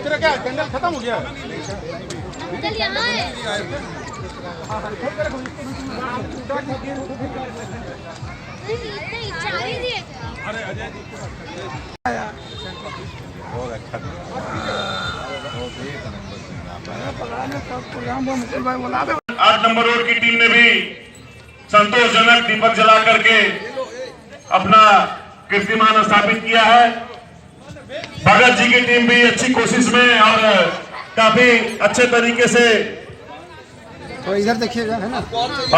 तेरा क्या जंगल खत्म हो गया? अंकल यहाँ है। अरे अजय आठ नंबर रोड की टीम ने भी संतोषजनक दीपक जला करके अपना कीर्तिमान स्थापित किया है। भगत जी की टीम भी अच्छी कोशिश में और काफी अच्छे तरीके से, तो इधर देखिएगा है ना।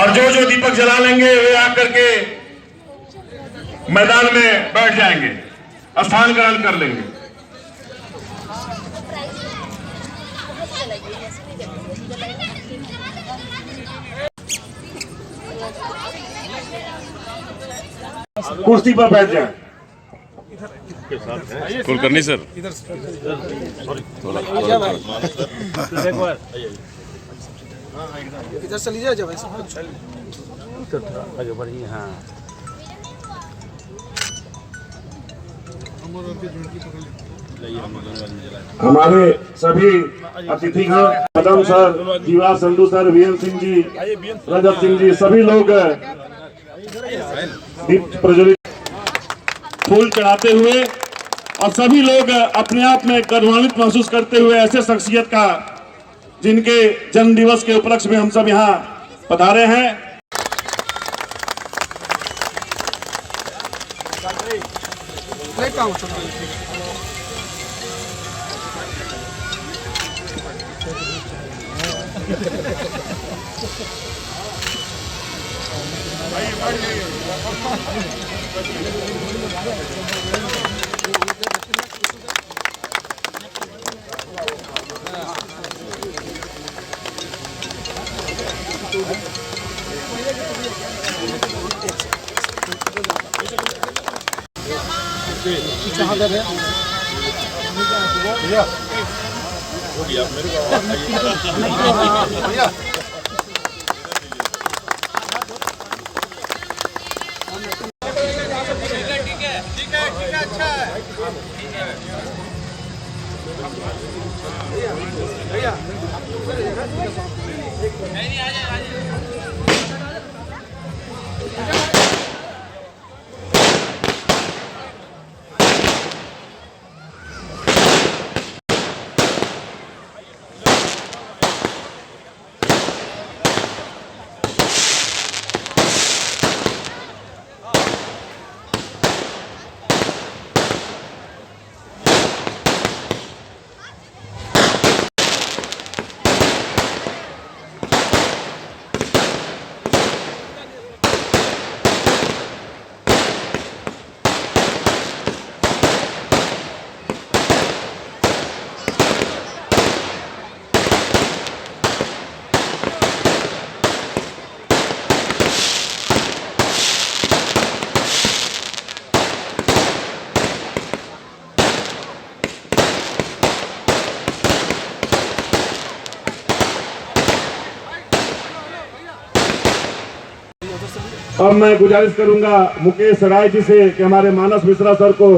और जो दीपक जला लेंगे वे आकर के मैदान में बैठ जाएंगे, स्थान ग्रहण कर लेंगे। कुर्सी पर बैठ जाए। कुलकर्णी सर इधर से लीजिए जब आगे बढ़िए। हाँ, हमारे सभी अतिथिगण, पदम सर, जीवा संधू सर, वीएन सिंह जी, रजत सिंह जी, सभी लोग दीप प्रज्वलित फूल चढ़ाते हुए और सभी लोग अपने आप में गौरवान्वित महसूस करते हुए ऐसे शख्सियत का जिनके जन्म दिवस के उपलक्ष्य में हम सब यहाँ पधारे हैं। अब मैं गुजारिश करूंगा मुकेश राय जी से कि हमारे मानस मिश्रा सर को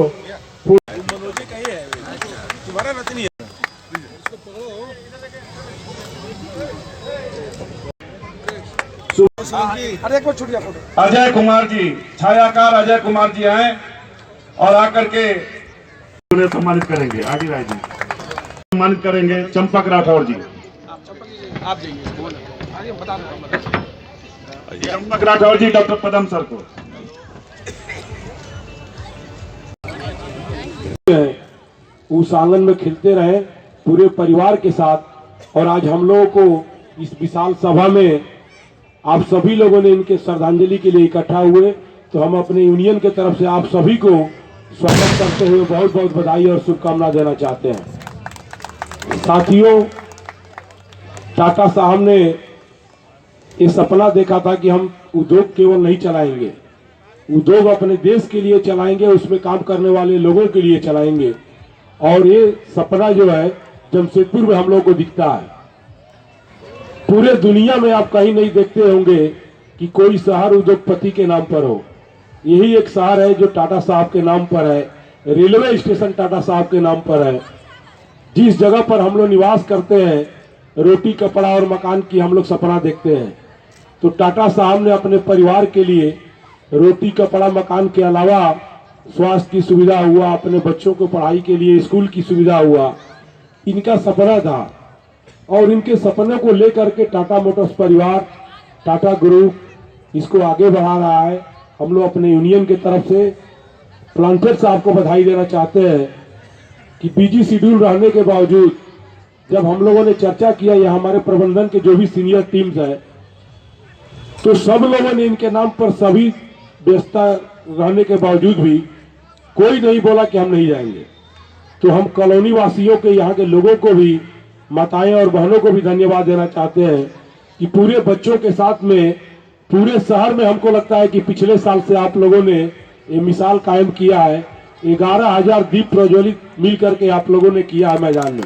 अजय कुमार जी, छायाकार अजय कुमार जी आए और आकर के उन्हें सम्मानित करेंगे। आगे राय जी सम्मानित करेंगे। चंपक राठौर जी, आप जाइए, बता दो। चंपक राठौर जी डॉक्टर पदम सर को। उस आंगन में खिलते रहे पूरे परिवार के साथ। और आज हम लोगों को इस विशाल सभा में आप सभी लोगों ने इनके श्रद्धांजलि के लिए इकट्ठा हुए, तो हम अपने यूनियन के तरफ से आप सभी को स्वागत करते हुए बहुत बहुत बधाई और शुभकामना देना चाहते हैं। साथियों, टाटा साहब ने ये सपना देखा था कि हम उद्योग केवल नहीं चलाएंगे, उद्योग अपने देश के लिए चलाएंगे, उसमें काम करने वाले लोगों के लिए चलाएंगे। और ये सपना जो है जमशेदपुर में हम लोगों को दिखता है। पूरे दुनिया में आप कहीं नहीं देखते होंगे कि कोई शहर उद्योगपति के नाम पर हो। यही एक शहर है जो टाटा साहब के नाम पर है, रेलवे स्टेशन टाटा साहब के नाम पर है। जिस जगह पर हम लोग निवास करते हैं, रोटी कपड़ा और मकान की हम लोग सपना देखते हैं, तो टाटा साहब ने अपने परिवार के लिए रोटी कपड़ा मकान के अलावा स्वास्थ्य की सुविधा हुआ, अपने बच्चों को पढ़ाई के लिए स्कूल की सुविधा हुआ, इनका सपना था। और इनके सपने को लेकर के टाटा मोटर्स परिवार, टाटा ग्रुप इसको आगे बढ़ा रहा है। हम लोग अपने यूनियन की तरफ से प्लांटर साहब को बधाई देना चाहते हैं कि बिजी शेड्यूल रहने के बावजूद जब हम लोगों ने चर्चा किया, या हमारे प्रबंधन के जो भी सीनियर टीम्स है, तो सब लोगों ने इनके नाम पर सभी व्यस्तता रहने के बावजूद भी कोई नहीं बोला कि हम नहीं जाएंगे। तो हम कॉलोनी वासियों के, यहाँ के लोगों को भी, माताएं और बहनों को भी धन्यवाद देना चाहते हैं कि पूरे बच्चों के साथ में पूरे शहर में हमको लगता है कि पिछले साल से आप लोगों ने ये मिसाल कायम किया है। 11,000 दीप प्रज्वलित मिल करके आप लोगों ने किया है मैदान में।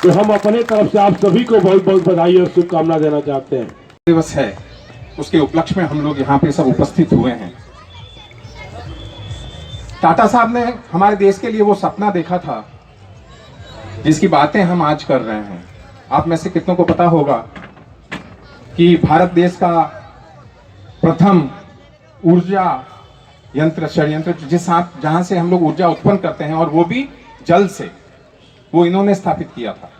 तो हम अपने तरफ से आप सभी को बहुत बहुत बधाई और शुभकामना देना चाहते हैं। दिवस है, उसके उपलक्ष्य में हम लोग यहाँ पे सब उपस्थित हुए हैं। टाटा साहब ने हमारे देश के लिए वो सपना देखा था जिसकी बातें हम आज कर रहे हैं। आप में से कितनों को पता होगा कि भारत देश का प्रथम ऊर्जा यंत्र षड्यंत्र जहां से हम लोग ऊर्जा उत्पन्न करते हैं, और वो भी जल से, वो इन्होंने स्थापित किया था।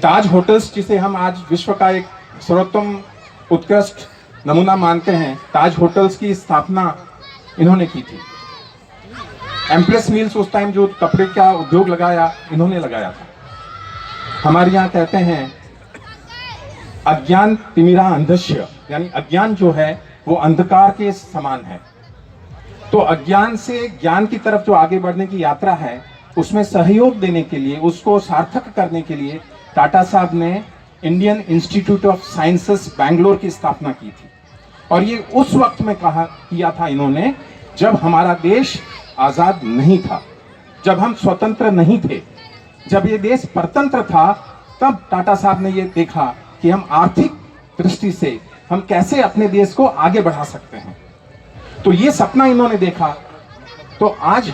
ताज होटल्स, जिसे हम आज विश्व का एक सर्वोत्तम उत्कृष्ट नमूना मानते हैं, ताज होटल्स की स्थापना इन्होंने की थी। एम्प्रेस मिल्स उस टाइम जो कपड़े का उद्योग लगाया, इन्होंने लगाया था। हमारे यहाँ कहते हैं अज्ञान तिमिरा अंधस्य, यानी अज्ञान जो है वो अंधकार के समान है। तो अज्ञान से ज्ञान की तरफ जो आगे बढ़ने की यात्रा है, उसमें सहयोग देने के लिए, उसको सार्थक करने के लिए टाटा साहब ने Indian institute of sciences Bangalore की स्थापना की थी। और ये उस वक्त में किया था इन्होंने जब हमारा देश आजाद नहीं था, जब हम स्वतंत्र नहीं थे, जब ये देश परतंत्र था। तब टाटा साहब ने ये देखा कि हम आर्थिक दृष्टि से हम कैसे अपने देश को आगे बढ़ा सकते हैं। तो ये सपना इन्होंने देखा। तो आज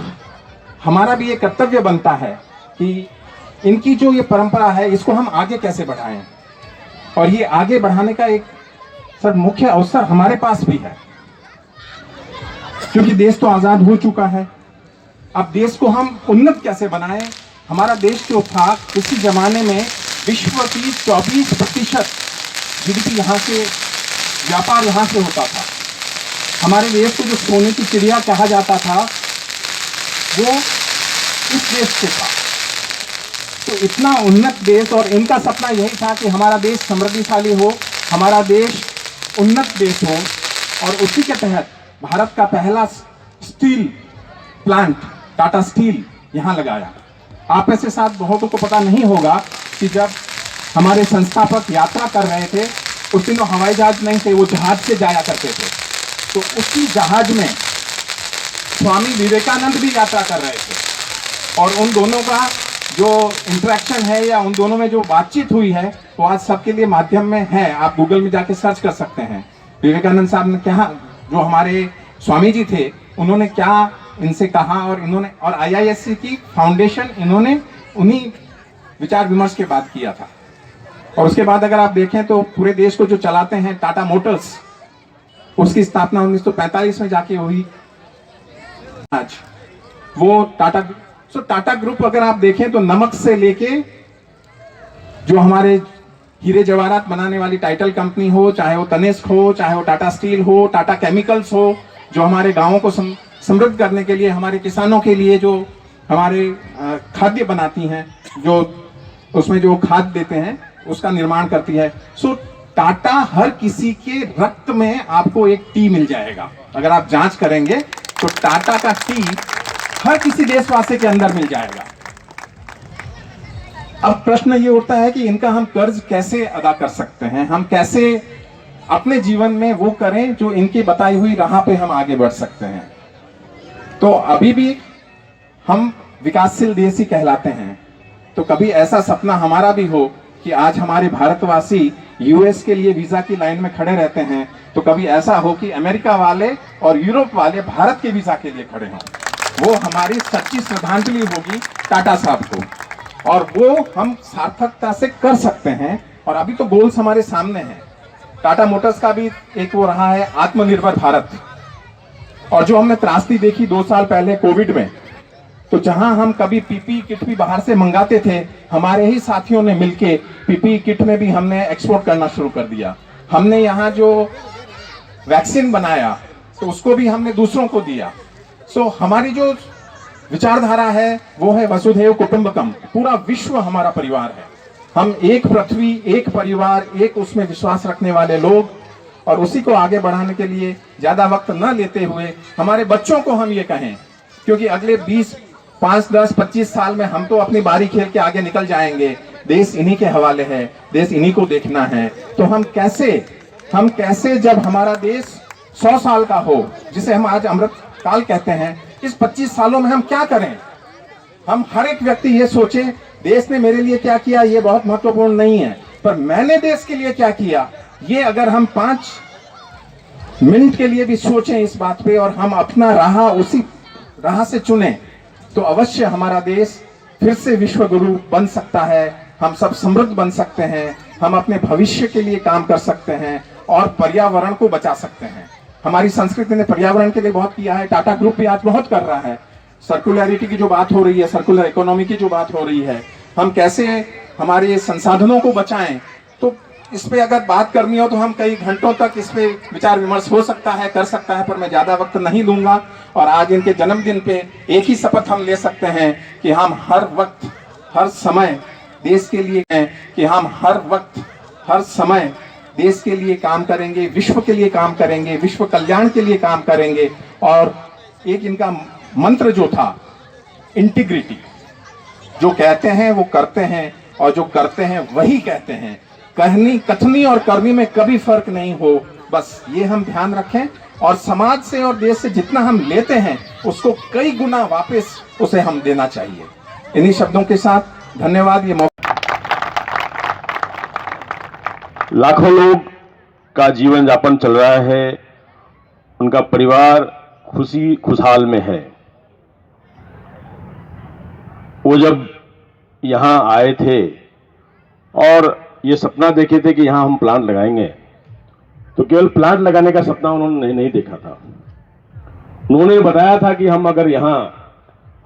हमारा भी ये कर्तव्य बनता है कि इनकी जो ये परंपरा है, इसको हम आगे कैसे बढ़ाएं। और ये आगे बढ़ाने का एक मुख्य अवसर हमारे पास भी है, क्योंकि देश तो आजाद हो चुका है। अब देश को हम उन्नत कैसे बनाएं। हमारा देश जो था, किसी जमाने में विश्व की 24% जीडीपी यहाँ से, व्यापार यहाँ से होता था। हमारे देश को जो सोने की चिड़िया कहा जाता था, वो इस देश से था। तो इतना उन्नत देश, और इनका सपना यही था कि हमारा देश समृद्धिशाली हो, हमारा देश उन्नत देश हो। और उसी के तहत भारत का पहला स्टील प्लांट टाटा स्टील यहाँ लगाया। आप में से साथ बहुतों को पता नहीं होगा कि जब हमारे संस्थापक यात्रा कर रहे थे, उस दिन हवाई जहाज नहीं थे, वो जहाज से जाया करते थे। तो उसी जहाज में स्वामी विवेकानंद भी यात्रा कर रहे थे। और उन दोनों का जो इंटरेक्शन है, या उन दोनों में जो बातचीत हुई है, वो आज सबके लिए माध्यम में है। आप गूगल में जाके सर्च कर सकते हैं। विवेकानंद साहब ने क्या, जो हमारे स्वामी जी थे, उन्होंने क्या इनसे कहा, और इन्होंने, और IISc की फाउंडेशन इन्होंने उन्हीं विचार विमर्श के बाद किया था। और उसके बाद अगर आप देखें तो पूरे देश को जो चलाते हैं टाटा मोटर्स, उसकी स्थापना 1945 में जाके हुई। आज वो टाटा ग्रुप अगर आप देखें तो नमक से लेके जो हमारे हीरे जवाहरात बनाने वाली टाइटल कंपनी हो, चाहे वो तनिष्क हो, चाहे वो टाटा स्टील हो, टाटा केमिकल्स हो, जो हमारे गांवों को समृद्ध करने के लिए, हमारे किसानों के लिए जो हमारे खाद्य बनाती हैं, जो उसमें जो खाद देते हैं, उसका निर्माण करती है। सो टाटा हर किसी के रक्त में आपको एक टी मिल जाएगा। अगर आप जांच करेंगे तो टाटा का टी हर किसी देशवासी के अंदर मिल जाएगा। अब प्रश्न ये उठता है कि इनका हम कर्ज कैसे अदा कर सकते हैं, हम कैसे अपने जीवन में वो करें जो इनकी बताई हुई राह पे हम आगे बढ़ सकते हैं। तो अभी भी हम विकासशील देश ही कहलाते हैं, तो कभी ऐसा सपना हमारा भी हो कि आज हमारे भारतवासी यूएस के लिए वीजा की लाइन में खड़े रहते हैं, तो कभी ऐसा हो कि अमेरिका वाले और यूरोप वाले भारत के वीजा के लिए खड़े हों। वो हमारी सच्ची श्रद्धांजलि होगी टाटा साहब को, और वो हम सार्थकता से कर सकते हैं। और अभी तो गोल्स हमारे सामने हैं। टाटा मोटर्स का भी एक वो रहा है आत्मनिर्भर भारत, और जो हमने त्रासदी देखी 2 साल पहले कोविड में, तो जहां हम कभी पीपी किट भी बाहर से मंगाते थे, हमारे ही साथियों ने मिलके पीपी किट में भी हमने एक्सपोर्ट करना शुरू कर दिया। हमने यहाँ जो वैक्सीन बनाया तो उसको भी हमने दूसरों को दिया। सो हमारी जो विचारधारा है वो है वसुधैव कुटुंबकम, पूरा विश्व हमारा परिवार है। हम एक पृथ्वी, एक परिवार, एक उसमें विश्वास रखने वाले लोग, और उसी को आगे बढ़ाने के लिए ज्यादा वक्त न लेते हुए हमारे बच्चों को हम ये कहें, क्योंकि अगले 20, 5, 10, 25 साल में हम तो अपनी बारी खेल के आगे निकल जाएंगे। देश इन्हीं के हवाले है, देश इन्हीं को देखना है। तो हम कैसे जब हमारा देश 100 साल का हो, जिसे हम आज अमृत काल कहते हैं, इस 25 सालों में हम क्या करें? हम हर एक व्यक्ति ये सोचे देश ने मेरे लिए क्या किया ये बहुत महत्वपूर्ण नहीं है, पर मैंने देश के लिए क्या किया, ये अगर हम 5 मिनट के लिए भी सोचें इस बात पे, और हम अपना राह उसी राह से चुने, तो अवश्य हमारा देश फिर से विश्व गुरु बन सकता है। हम सब समृद्ध बन सकते हैं, हम अपने भविष्य के लिए काम कर सकते हैं और पर्यावरण को बचा सकते हैं। हमारी संस्कृति ने पर्यावरण के लिए बहुत किया है, टाटा ग्रुप भी आज बहुत कर रहा है। सर्कुलरिटी की जो बात हो रही है, सर्कुलर इकोनॉमी की जो बात हो रही है, हम कैसे हमारे संसाधनों को बचाएं, तो इस पे अगर बात करनी हो तो हम कई घंटों तक इस पे विचार विमर्श हो सकता है, कर सकता है, पर मैं ज्यादा वक्त नहीं लूंगा। और आज इनके जन्मदिन पे एक ही शपथ हम ले सकते हैं कि हम हर वक्त हर समय देश के लिए देश के लिए काम करेंगे, विश्व के लिए काम करेंगे, विश्व कल्याण के लिए काम करेंगे। और एक इनका मंत्र जो था इंटीग्रिटी, जो कहते हैं वो करते हैं, और जो करते हैं वही कहते हैं। कथनी और करनी में कभी फर्क नहीं हो, बस ये हम ध्यान रखें, और समाज से और देश से जितना हम लेते हैं उसको कई गुना वापस उसे हम देना चाहिए। इन्हीं शब्दों के साथ धन्यवाद। ये लाखों लोग का जीवन यापन चल रहा है, उनका परिवार खुशहाल में है। वो जब यहाँ आए थे और ये सपना देखे थे कि यहाँ हम प्लांट लगाएंगे, तो केवल प्लांट लगाने का सपना उन्होंने नहीं देखा था। उन्होंने बताया था कि हम अगर यहाँ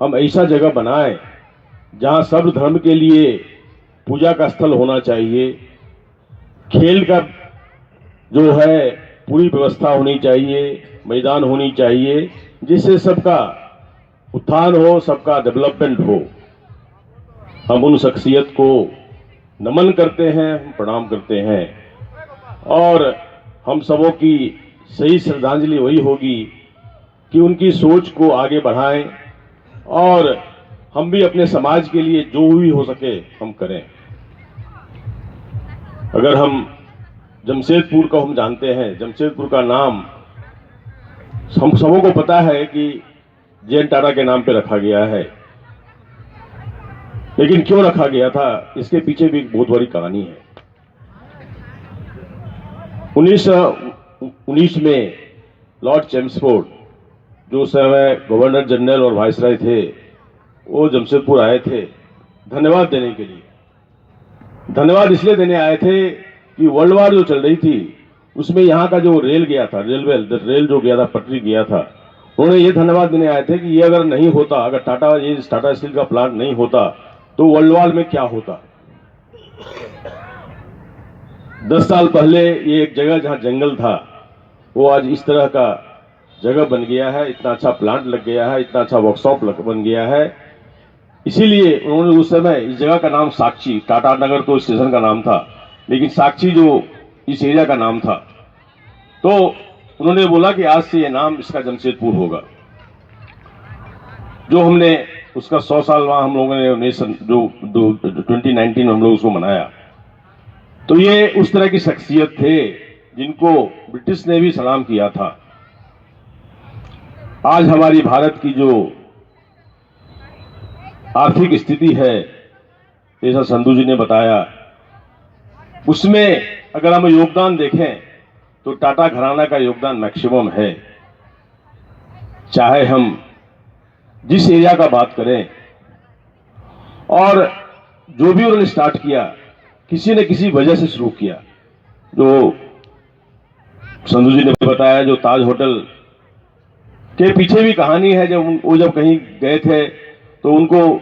हम ऐसा जगह बनाएं जहाँ सर्व धर्म के लिए पूजा का स्थल होना चाहिए, खेल का जो है पूरी व्यवस्था होनी चाहिए, मैदान होनी चाहिए, जिससे सबका उत्थान हो, सबका डेवलपमेंट हो। हम उन शख्सियत को नमन करते हैं, हम प्रणाम करते हैं, और हम सबों की सही श्रद्धांजलि वही होगी कि उनकी सोच को आगे बढ़ाएं, और हम भी अपने समाज के लिए जो भी हो सके हम करें। अगर हम जमशेदपुर को हम जानते हैं, जमशेदपुर का नाम हम सबों को पता है कि जे.एन. टाटा के नाम पे रखा गया है, लेकिन क्यों रखा गया था, इसके पीछे भी एक बहुत बड़ी कहानी है। 1919 में लॉर्ड चेम्सफोर्ड, जो उस समय गवर्नर जनरल और वाइसराय थे, वो जमशेदपुर आए थे धन्यवाद देने के लिए। धन्यवाद इसलिए देने आए थे कि वर्ल्ड वार जो चल रही थी उसमें यहाँ का जो रेल गया था, रेल जो गया था, पटरी गया था, उन्होंने ये धन्यवाद देने आए थे कि ये अगर नहीं होता, अगर टाटा स्टील का प्लांट नहीं होता तो वर्ल्ड वार में क्या होता। 10 साल पहले ये एक जगह जहाँ जंगल था वो आज इस तरह का जगह बन गया है, इतना अच्छा प्लांट लग गया है, इतना अच्छा वर्कशॉप बन गया है। इसीलिए उन्होंने उस समय इस जगह का नाम साक्षी, टाटा नगर तो स्टेशन का नाम था, लेकिन साक्षी जो इस एरिया का नाम था। तो उन्होंने बोला कि आज से ये नाम इसका जमशेदपुर होगा। जो हमने उसका 100 साल वहां हम लोगों ने 2019 में हम लोग उसको मनाया। तो ये उस तरह की शख्सियत थे जिनको ब्रिटिश ने भी सलाम किया था। आज हमारी भारत की जो आर्थिक स्थिति है, जैसा संधू जी ने बताया, उसमें अगर हम योगदान देखें तो टाटा घराना का योगदान मैक्सिमम है। चाहे हम जिस एरिया का बात करें, और जो भी उन्होंने स्टार्ट किया किसी न किसी वजह से शुरू किया। जो संधू जी ने बताया, जो ताज होटल के पीछे भी कहानी है। जब कहीं गए थे तो उनको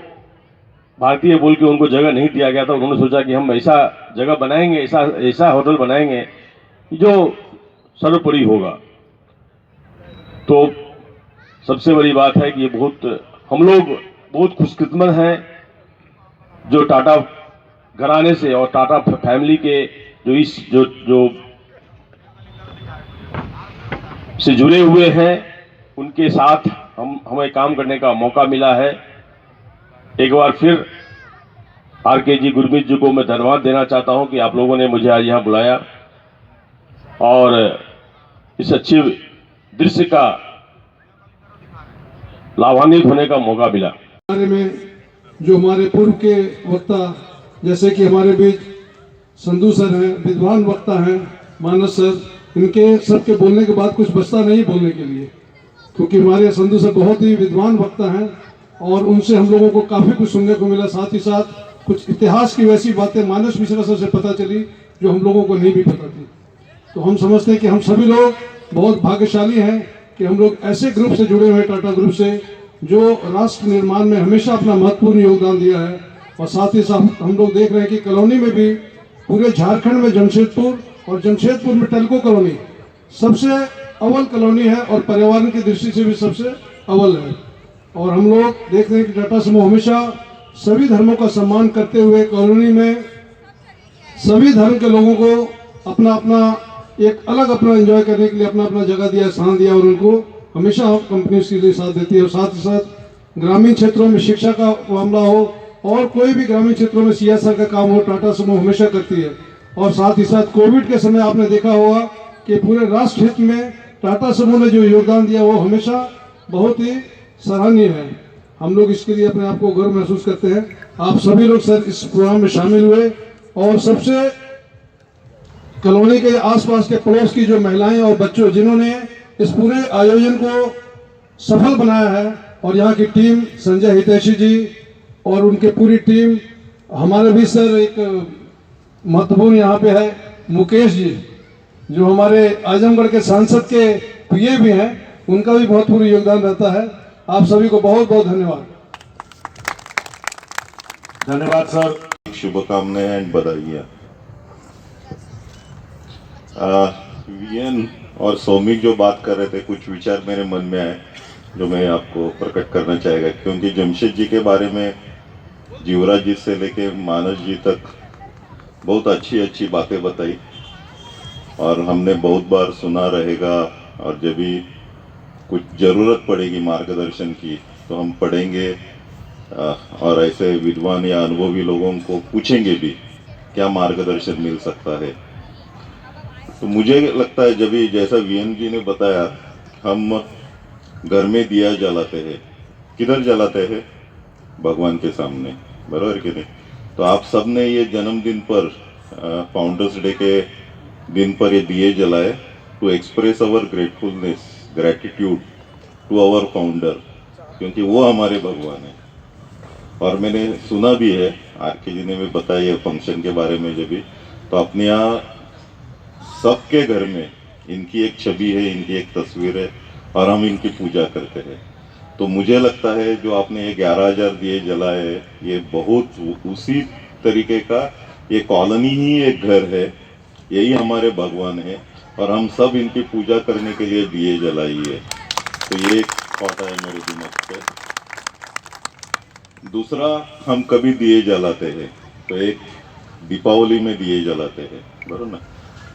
भारतीय बोल के उनको जगह नहीं दिया गया था। उन्होंने सोचा कि हम ऐसा जगह बनाएंगे, ऐसा होटल बनाएंगे जो सर्वोपरि होगा। तो सबसे बड़ी बात है कि ये हम लोग बहुत खुशकिस्मत हैं जो टाटा घराने से और टाटा फैमिली के जो से जुड़े हुए हैं, उनके साथ हमें काम करने का मौका मिला है। एक बार फिर आरके जी गुरमीत जी को मैं धन्यवाद देना चाहता हूं कि आप लोगों ने मुझे आज यहां बुलाया और इस अच्छे दृश्य का लाभान्वित होने का मौका मिला। बारे में जो हमारे पूर्व के वक्ता, जैसे कि हमारे बीच संधू सर हैं, विद्वान वक्ता हैं, मानस सर, इनके सबके बोलने के बाद कुछ बचता नहीं बोलने के लिए, क्योंकि हमारे संधू सर बहुत ही विद्वान वक्ता हैं और उनसे हम लोगों को काफ़ी कुछ सुनने को मिला। साथ ही साथ कुछ इतिहास की वैसी बातें मानस मिश्रा सर से पता चली जो हम लोगों को नहीं भी पता थी। तो हम समझते हैं कि हम सभी लोग बहुत भाग्यशाली हैं कि हम लोग ऐसे ग्रुप से जुड़े हुए, टाटा ग्रुप से, जो राष्ट्र निर्माण में हमेशा अपना महत्वपूर्ण योगदान दिया है। और साथ ही साथ हम लोग देख रहे हैं कि कॉलोनी में भी पूरे झारखंड में जमशेदपुर और जमशेदपुर में टेल्को कॉलोनी सबसे अव्वल कॉलोनी है और पर्यावरण की दृष्टि से भी सबसे अव्वल है। और हम लोग देख रहे हैं कि टाटा समूह हमेशा सभी धर्मों का सम्मान करते हुए कॉलोनी में सभी धर्म के लोगों को अपना अपना एक अलग अपना एंजॉय करने के लिए अपना अपना जगह दिया, स्थान दिया और उनको हमेशा कंपनी उसके लिए साथ देती है। और साथ ही साथ ग्रामीण क्षेत्रों में शिक्षा का मामला हो और कोई भी ग्रामीण क्षेत्रों में सीएसआर का काम हो, टाटा समूह हमेशा करती है। और साथ ही साथ कोविड के समय आपने देखा होगा कि पूरे राष्ट्र हित में टाटा समूह ने जो योगदान दिया वो हमेशा बहुत ही सराहनीय है। हम लोग इसके लिए अपने आप को गर्व महसूस करते हैं। आप सभी लोग सर इस प्रोग्राम में शामिल हुए और सबसे कॉलोनी के आसपास के पड़ोस की जो महिलाएं और बच्चों जिन्होंने इस पूरे आयोजन को सफल बनाया है, और यहाँ की टीम संजय हितैषी जी और उनके पूरी टीम, हमारे भी सर एक महत्वपूर्ण यहाँ पे है मुकेश जी जो हमारे आजमगढ़ के सांसद के पीए भी हैं, उनका भी बहुत पूर्ण योगदान रहता है। आप सभी को बहुत बहुत धन्यवाद। धन्यवाद सर, शुभकामनाएं एंड बधाइयाँ। वीएन और सौमिक जो बात कर रहे थे, कुछ विचार मेरे मन में आए जो मैं आपको प्रकट करना चाहेगा, क्योंकि जमशेद जी के बारे में जीवराज जी से लेके मानस जी तक बहुत अच्छी अच्छी बातें बताई और हमने बहुत बार सुना रहेगा। और जब भी कुछ ज़रूरत पड़ेगी मार्गदर्शन की तो हम पढ़ेंगे और ऐसे विद्वान या अनुभवी लोगों को पूछेंगे भी क्या मार्गदर्शन मिल सकता है। तो मुझे लगता है जब भी जैसा वीएन जी ने बताया, हम घर में दिया जलाते हैं, किधर जलाते हैं? भगवान के सामने, बराबर कि नहीं? तो आप सब ने ये जन्मदिन पर, फाउंडर्स डे के दिन पर ये दिए जलाए to express our gratefulness, gratitude to our founder, क्योंकि वो हमारे भगवान है। और मैंने सुना भी है, आरके जी ने भी बताया फंक्शन के बारे में जब भी, तो अपने यहाँ सबके घर में इनकी एक छवि है, इनकी एक तस्वीर है और हम इनकी पूजा करते हैं। तो मुझे लगता है जो आपने ये 11,000 दिए जलाए, ये बहुत उसी तरीके का, ये कॉलोनी ही एक घर है, यही हमारे भगवान है और हम सब इनकी पूजा करने के लिए दिए जलाइए। तो ये एक थॉट है मेरे दिमाग पे। दूसरा, हम कभी दिए जलाते हैं तो एक दीपावली में दिए जलाते हैं, बराबर ना?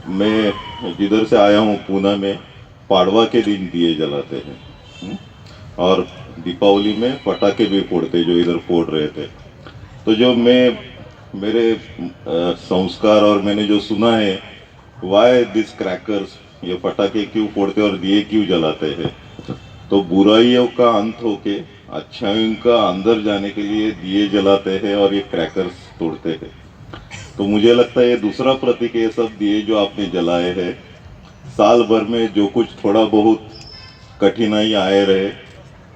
मैं जिधर से आया हूँ पूना में पाड़वा के दिन दिए जलाते हैं और दीपावली में पटाखे भी फोड़ते जो इधर फोड़ रहे थे। तो जो मेरे संस्कार और मैंने जो सुना है वाई दिस क्रैकर्स, ये पटाखे क्यों फोड़ते और दिए क्यों जलाते हैं, तो बुराइयों का अंत होके अच्छाइयों का अंदर जाने के लिए दिए जलाते हैं और ये क्रैकर्स तोड़ते हैं। तो मुझे लगता है ये दूसरा प्रतीक है, सब दिए जो आपने जलाए हैं साल भर में जो कुछ थोड़ा बहुत कठिनाई आए रहे,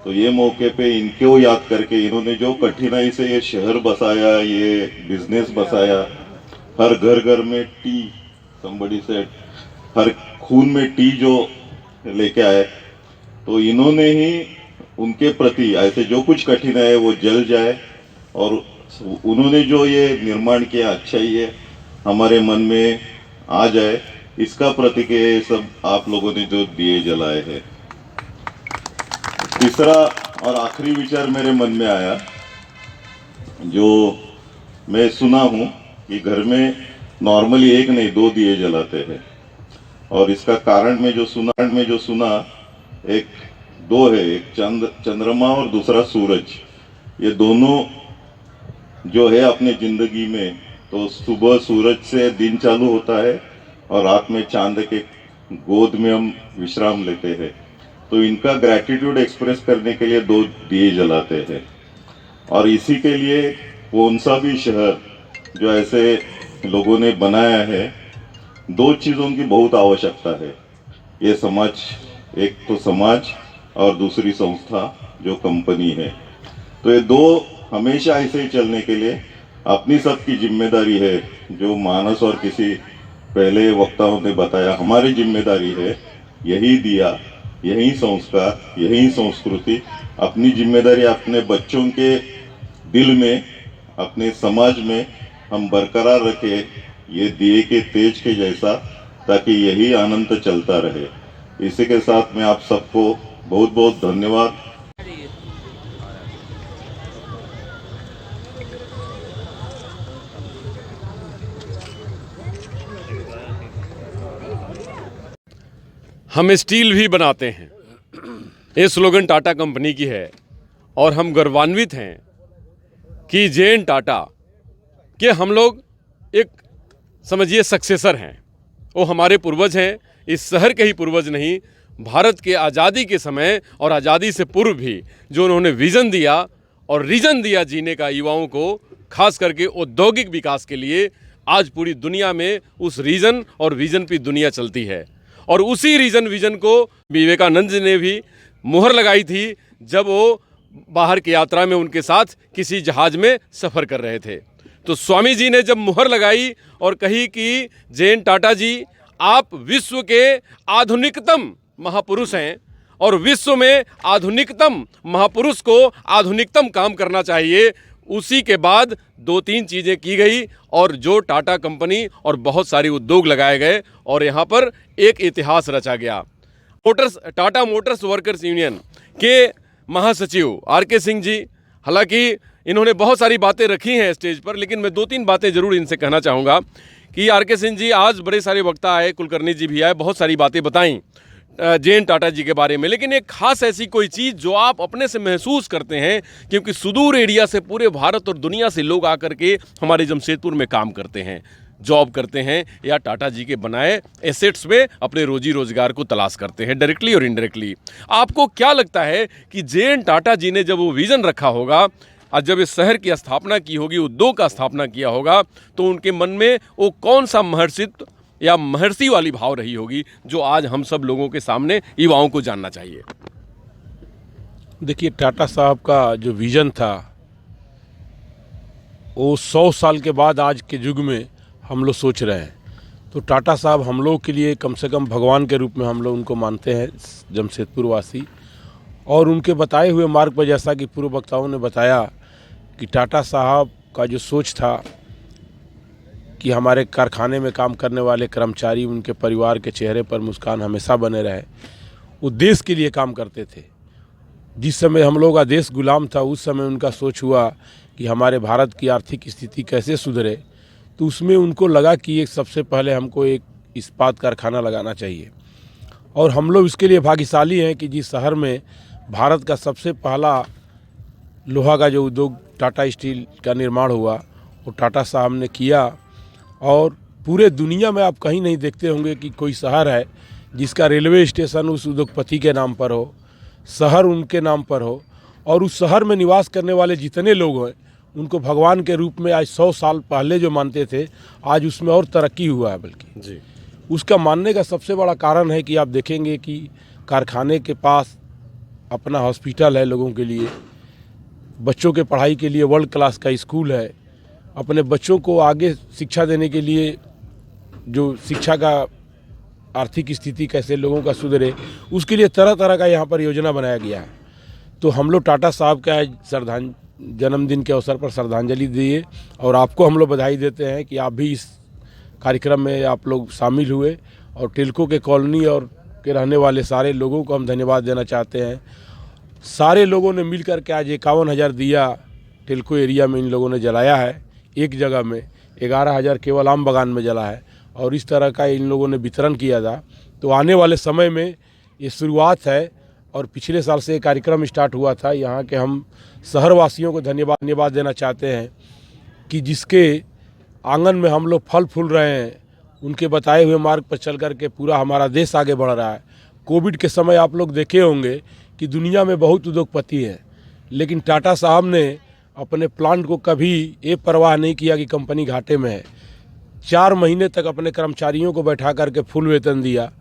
तो ये मौके पे इनको याद करके इन्होंने जो कठिनाई से ये शहर बसाया, ये बिजनेस बसाया, हर घर घर में टी, somebody said, हर खून में टी जो लेके आए, तो इन्होंने ही उनके प्रति ऐसे जो कुछ कठिनाई है वो जल जाए और उन्होंने जो ये निर्माण किया अच्छा ही है हमारे मन में आ जाए, इसका प्रतीक है सब आप लोगों ने जो दिए जलाए हैं। तीसरा और आखिरी विचार मेरे मन में आया, जो मैं सुना हूँ कि घर में नॉर्मली एक नहीं 2 दिए जलाते हैं और इसका कारण में जो सुना एक 2 है, एक चंद्रमा और दूसरा सूरज। ये दोनों जो है अपने जिंदगी में, तो सुबह सूरज से दिन चालू होता है और रात में चांद के गोद में हम विश्राम लेते हैं। तो इनका ग्रैटिट्यूड एक्सप्रेस करने के लिए 2 दिए जलाते हैं और इसी के लिए कौन सा भी शहर जो ऐसे लोगों ने बनाया है, 2 चीज़ों की बहुत आवश्यकता है। ये समाज, एक तो समाज और दूसरी संस्था जो कंपनी है, तो ये 2 हमेशा ऐसे ही चलने के लिए अपनी सबकी जिम्मेदारी है। जो मानस और किसी पहले वक्ताओं ने बताया, हमारी जिम्मेदारी है यही दिया, यही संस्कार, यही संस्कृति, अपनी जिम्मेदारी अपने बच्चों के दिल में, अपने समाज में हम बरकरार रखें ये दिए के तेज के जैसा, ताकि यही आनंद चलता रहे। इसी के साथ मैं आप सबको बहुत बहुत धन्यवाद। हम स्टील भी बनाते हैं, ये स्लोगन टाटा कंपनी की है और हम गर्वान्वित हैं कि जे.एन. टाटा के हम लोग एक समझिए सक्सेसर हैं। वो हमारे पूर्वज हैं, इस शहर के ही पूर्वज नहीं, भारत के आज़ादी के समय और आज़ादी से पूर्व भी जो उन्होंने विज़न दिया और रीजन दिया जीने का युवाओं को, खास करके औद्योगिक विकास के लिए, आज पूरी दुनिया में उस रीजन और विज़न पे दुनिया चलती है। और उसी रीजन विजन को विवेकानंद जी ने भी मुहर लगाई थी जब वो बाहर की यात्रा में उनके साथ किसी जहाज में सफ़र कर रहे थे। तो स्वामी जी ने जब मुहर लगाई और कही कि जे.एन. टाटा जी आप विश्व के आधुनिकतम महापुरुष हैं और विश्व में आधुनिकतम महापुरुष को आधुनिकतम काम करना चाहिए, उसी के बाद 2-3 चीज़ें की गई और जो टाटा कंपनी और बहुत सारे उद्योग लगाए गए और यहाँ पर एक इतिहास रचा गया। टाटा मोटर्स वर्कर्स यूनियन के महासचिव आर.के. सिंह जी, हालांकि इन्होंने बहुत सारी बातें रखी हैं स्टेज पर, लेकिन मैं 2-3 बातें ज़रूर इनसे कहना चाहूँगा कि आर.के. सिंह जी, आज बड़े सारे वक्ता आए, कुलकर्णी जी भी आए, बहुत सारी बातें बताईं जे.एन. टाटा जी के बारे में, लेकिन एक खास ऐसी कोई चीज़ जो आप अपने से महसूस करते हैं, क्योंकि सुदूर एरिया से पूरे भारत और दुनिया से लोग आकर के हमारे जमशेदपुर में काम करते हैं, जॉब करते हैं या टाटा जी के बनाए एसेट्स में अपने रोजी रोजगार को तलाश करते हैं, डायरेक्टली और इनडायरेक्टली। आपको क्या लगता है कि जे.एन. टाटा जी ने जब वो विज़न रखा होगा और जब इस शहर की स्थापना की होगी, उद्योग का स्थापना किया होगा, तो उनके मन में वो कौन सा महर्षित्व या महर्षि वाली भाव रही होगी जो आज हम सब लोगों के सामने युवाओं को जानना चाहिए? देखिए, टाटा साहब का जो विज़न था वो 100 साल के बाद आज के युग में हम लोग सोच रहे हैं। तो टाटा साहब हम लोग के लिए कम से कम भगवान के रूप में हम लोग उनको मानते हैं, जमशेदपुर वासी। और उनके बताए हुए मार्ग पर, जैसा कि पूर्व वक्ताओं ने बताया कि टाटा साहब का जो सोच था कि हमारे कारखाने में काम करने वाले कर्मचारी, उनके परिवार के चेहरे पर मुस्कान हमेशा बने रहे, वो देश के लिए काम करते थे। जिस समय हम लोग का देश गुलाम था, उस समय उनका सोच हुआ कि हमारे भारत की आर्थिक स्थिति कैसे सुधरे, तो उसमें उनको लगा कि एक सबसे पहले हमको एक इस्पात कारखाना लगाना चाहिए। और हम लोग इसके लिए भाग्यशाली हैं कि जिस शहर में भारत का सबसे पहला लोहा का जो उद्योग टाटा स्टील का निर्माण हुआ वो टाटा साहब ने किया। और पूरे दुनिया में आप कहीं नहीं देखते होंगे कि कोई शहर है जिसका रेलवे स्टेशन उस उद्योगपति के नाम पर हो, शहर उनके नाम पर हो, और उस शहर में निवास करने वाले जितने लोग हैं उनको भगवान के रूप में आज 100 साल पहले जो मानते थे आज उसमें और तरक्की हुआ है। बल्कि जी, उसका मानने का सबसे बड़ा कारण है कि आप देखेंगे कि कारखाने के पास अपना हॉस्पिटल है लोगों के लिए, बच्चों के पढ़ाई के लिए वर्ल्ड क्लास का स्कूल है, अपने बच्चों को आगे शिक्षा देने के लिए जो शिक्षा का आर्थिक स्थिति कैसे लोगों का सुधरे उसके लिए तरह तरह का यहाँ पर योजना बनाया गया है। तो हम लोग टाटा साहब का आज जन्मदिन के अवसर पर श्रद्धांजलि दिए और आपको हम लोग बधाई देते हैं कि आप भी इस कार्यक्रम में आप लोग शामिल हुए। और टिल्को के कॉलोनी और के रहने वाले सारे लोगों को हम धन्यवाद देना चाहते हैं। सारे लोगों ने मिल कर के आज 51,000 दिया टिल्को एरिया में इन लोगों ने जलाया है। एक जगह में 11,000 केवल आम बगान में जला है और इस तरह का इन लोगों ने वितरण किया था। तो आने वाले समय में ये शुरुआत है और पिछले साल से ये कार्यक्रम स्टार्ट हुआ था। यहाँ के हम शहरवासियों को धन्यवाद देना चाहते हैं कि जिसके आंगन में हम लोग फल फूल रहे हैं, उनके बताए हुए मार्ग पर चल कर के पूरा हमारा देश आगे बढ़ रहा है। कोविड के समय आप लोग देखे होंगे कि दुनिया में बहुत उद्योगपति हैं, लेकिन टाटा साहब ने अपने प्लांट को कभी ये परवाह नहीं किया कि कंपनी घाटे में है। 4 महीने तक अपने कर्मचारियों को बैठा करके फुल वेतन दिया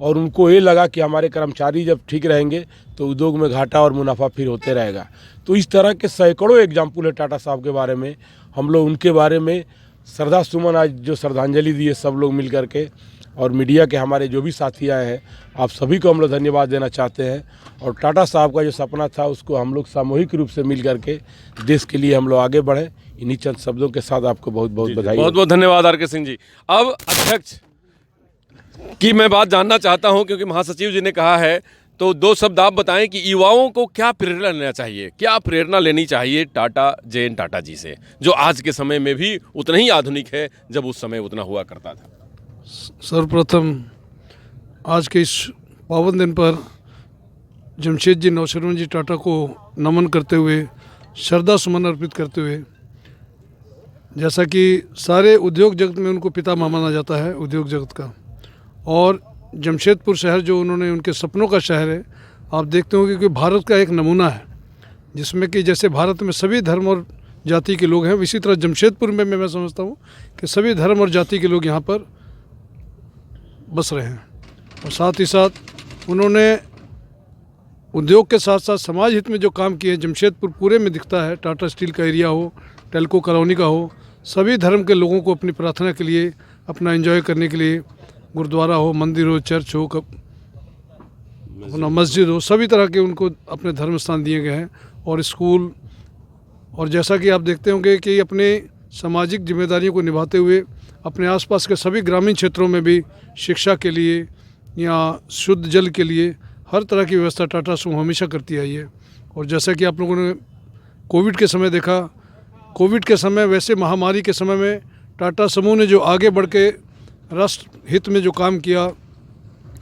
और उनको ये लगा कि हमारे कर्मचारी जब ठीक रहेंगे तो उद्योग में घाटा और मुनाफा फिर होते रहेगा। तो इस तरह के सैकड़ों एग्जाम्पल है टाटा साहब के बारे में। हम लोग उनके बारे में श्रद्धा सुमन आज जो श्रद्धांजलि दिए सब लोग मिल करके, और मीडिया के हमारे जो भी साथी आए हैं आप सभी को हम लोग धन्यवाद देना चाहते हैं। और टाटा साहब का जो सपना था उसको हम लोग सामूहिक रूप से मिल करके देश के लिए हम लोग आगे बढ़ें। इन्हीं चंद शब्दों के साथ आपको बहुत बहुत बधाई। बहुत बहुत धन्यवाद आर के सिंह जी। अब अध्यक्ष की मैं बात जानना चाहता हूं क्योंकि महासचिव जी ने कहा है, तो 2 शब्द आप बताएं कि युवाओं को क्या प्रेरणा लेना चाहिए, क्या प्रेरणा लेनी चाहिए टाटा जे.एन. टाटा जी से, जो आज के समय में भी उतना ही आधुनिक है जब उस समय उतना हुआ करता था। सर्वप्रथम आज के इस पावन दिन पर जमशेदजी नौशरवन जी टाटा को नमन करते हुए, श्रद्धा सुमन अर्पित करते हुए, जैसा कि सारे उद्योग जगत में उनको पितामह माना जाता है उद्योग जगत का, और जमशेदपुर शहर जो उन्होंने उनके सपनों का शहर है, आप देखते होंगे कि भारत का एक नमूना है जिसमें कि जैसे भारत में सभी धर्म और जाति के लोग हैं, इसी तरह जमशेदपुर में मैं समझता हूँ कि सभी धर्म और जाति के लोग यहाँ पर बस रहे हैं। और साथ ही साथ उन्होंने उद्योग के साथ साथ समाज हित में जो काम किए, जमशेदपुर पूरे में दिखता है, टाटा स्टील का एरिया हो, टेल्को कॉलोनी का हो, सभी धर्म के लोगों को अपनी प्रार्थना के लिए, अपना एंजॉय करने के लिए, गुरुद्वारा हो, मंदिर हो, चर्च हो, मस्जिद हो, सभी तरह के उनको अपने धर्म स्थान दिए गए हैं, और स्कूल। और जैसा कि आप देखते होंगे कि अपने सामाजिक जिम्मेदारियों को निभाते हुए अपने आसपास के सभी ग्रामीण क्षेत्रों में भी शिक्षा के लिए या शुद्ध जल के लिए हर तरह की व्यवस्था टाटा समूह हमेशा करती आई है। और जैसा कि आप लोगों ने कोविड के समय देखा, कोविड के समय वैसे महामारी के समय में टाटा समूह ने जो आगे बढ़ के राष्ट्र हित में जो काम किया,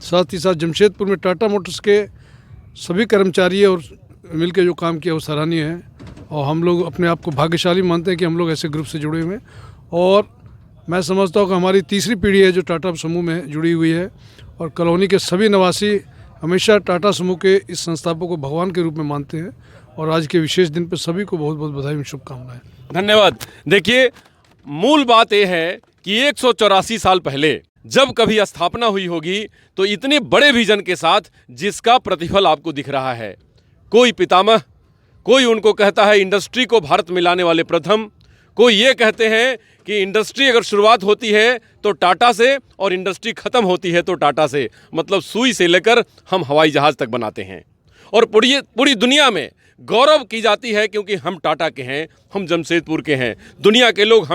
साथ ही साथ जमशेदपुर में टाटा मोटर्स के सभी कर्मचारी और मिलकर जो काम किया वो सराहनीय है। और हम लोग अपने आप को भाग्यशाली मानते हैं कि हम लोग ऐसे ग्रुप से जुड़े हुए हैं। और मैं समझता हूँ कि हमारी तीसरी पीढ़ी है जो टाटा समूह में जुड़ी हुई है, और कॉलोनी के सभी निवासी हमेशा टाटा समूह के इस संस्थापक को भगवान के रूप में मानते हैं। और आज के विशेष दिन पर सभी को बहुत बहुत बधाई और शुभकामनाएं। धन्यवाद। देखिए, मूल बात यह है कि 184 साल पहले जब कभी स्थापना हुई होगी तो इतने बड़े विजन के साथ जिसका प्रतिफल आपको दिख रहा है। कोई पितामह, कोई उनको कहता है इंडस्ट्री को भारत में लाने वाले प्रथम, कोई ये कहते हैं कि इंडस्ट्री अगर शुरुआत होती है तो टाटा से और इंडस्ट्री खत्म होती है तो टाटा से, मतलब सुई से लेकर हम हवाई जहाज तक बनाते हैं। और पूरी दुनिया में गौरव की जाती है क्योंकि हम टाटा के हैं, हम जमशेदपुर के हैं। दुनिया के लोग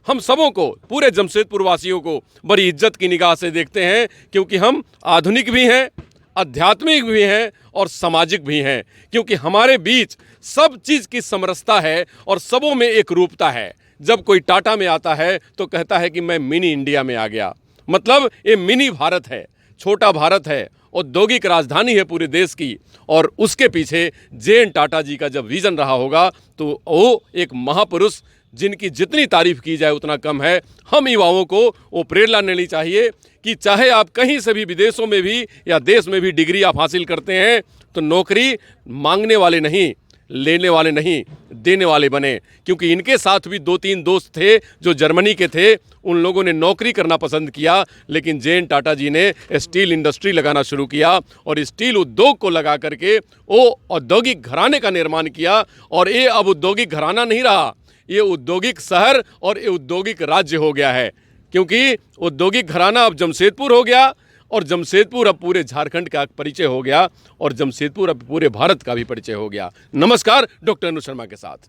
हम सबों को, पूरे जमशेदपुर वासियों को बड़ी इज्जत की निगाह से देखते हैं क्योंकि हम आधुनिक भी हैं, आध्यात्मिक भी हैं और सामाजिक भी हैं, क्योंकि हमारे बीच सब चीज़ की समरसता है और सबों में एक रूपता है। जब कोई टाटा में आता है तो कहता है कि मैं मिनी इंडिया में आ गया। मतलब ये मिनी भारत है, छोटा भारत है, औद्योगिक राजधानी है पूरे देश की। और उसके पीछे जे.एन. टाटा जी का जब विजन रहा होगा तो वो एक महापुरुष जिनकी जितनी तारीफ की जाए उतना कम है। हम युवाओं को वो प्रेरणा लेनी चाहिए कि चाहे आप कहीं से भी विदेशों में भी या देश में भी डिग्री आप हासिल करते हैं तो नौकरी मांगने वाले नहीं, लेने वाले नहीं, देने वाले बने। क्योंकि इनके साथ भी 2-3 दोस्त थे जो जर्मनी के थे, उन लोगों ने नौकरी करना पसंद किया, लेकिन जे.एन. टाटा जी ने स्टील इंडस्ट्री लगाना शुरू किया और स्टील उद्योग को लगा करके वो औद्योगिक घराने का निर्माण किया। और ये अब औद्योगिक घराना नहीं रहा, ये औद्योगिक शहर और ये औद्योगिक राज्य हो गया है। क्योंकि औद्योगिक घराना अब जमशेदपुर हो गया और जमशेदपुर अब पूरे झारखंड का परिचय हो गया और जमशेदपुर अब पूरे भारत का भी परिचय हो गया। नमस्कार, डॉक्टर अनु शर्मा के साथ।